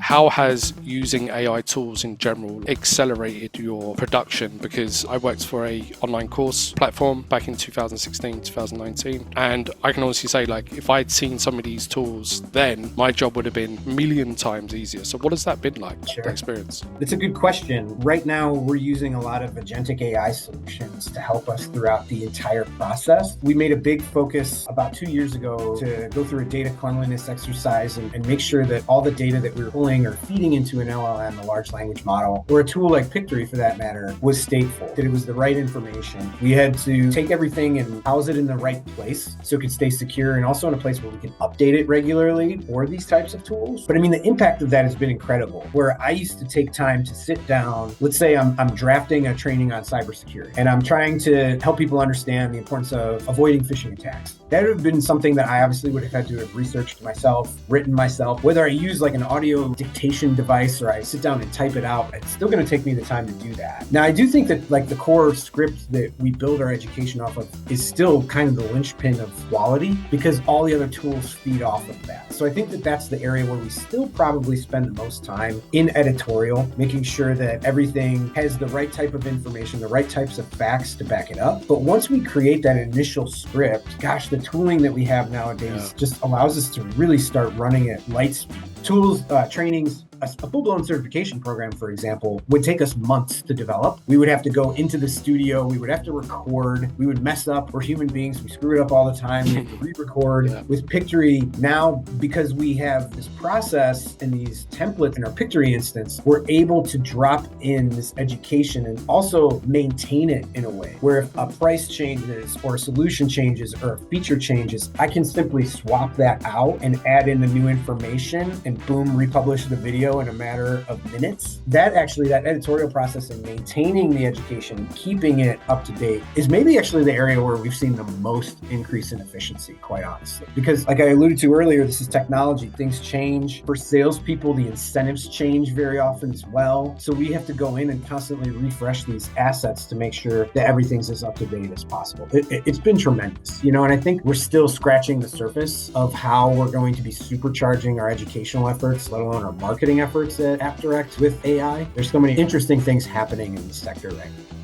how has using AI tools in general accelerated your production? Because I worked for a online course platform back in 2016, 2019, and I can honestly say, like, if I'd seen some of these tools then, my job would have been a million times easier. So what has that been like, the experience? It's a good question. Right now, we're using a lot of agentic AI solutions to help us throughout the entire process. We made a big focus about 2 years ago to go through a data cleanliness exercise and make sure that all the data that we were pulling or feeding into an LLM, a large language model, or a tool like Pictory for that matter, was stateful, that it was the right information. We had to take everything and house it in the right place so it could stay secure, and also in a place where we can update it regularly for these types of tools. But I mean, the impact of that has been incredible. Where I used to take time to sit down, let's say I'm drafting a training on cybersecurity, and I'm trying to help people understand the importance of avoiding phishing attacks. That would have been something that I obviously would have had to have researched myself, written myself. Whether I use like an audio dictation device or I sit down and type it out, it's still going to take me the time to do that. Now, I do think that like the core script that we build our education off of is still kind of the linchpin of quality, because all the other tools feed off of that. So I think that that's the area where we still probably spend the most time in editorial, making sure that everything has the right type of information, the right types of facts to back it up. But once we create that initial script, gosh, the tooling that we have nowadays just allows us to really start running at light speed. Tools, trainings, a full-blown certification program, for example, would take us months to develop. We would have to go into the studio. We would have to record. We would mess up. We're human beings. We screw it up all the time. We have to re-record. With Pictory now, because we have this process and these templates in our Pictory instance, we're able to drop in this education and also maintain it in a way where if a price changes or a solution changes or a feature changes, I can simply swap that out and add in the new information and boom, republish the video in a matter of minutes. That editorial process and maintaining the education, keeping it up to date, is maybe actually the area where we've seen the most increase in efficiency, quite honestly. Because like I alluded to earlier, this is technology. Things change. For salespeople, the incentives change very often as well. So we have to go in and constantly refresh these assets to make sure that everything's as up to date as possible. It's been tremendous, and I think we're still scratching the surface of how we're going to be supercharging our educational efforts, let alone our marketing efforts at Appdirect with AI. There's so many interesting things happening in the sector right now.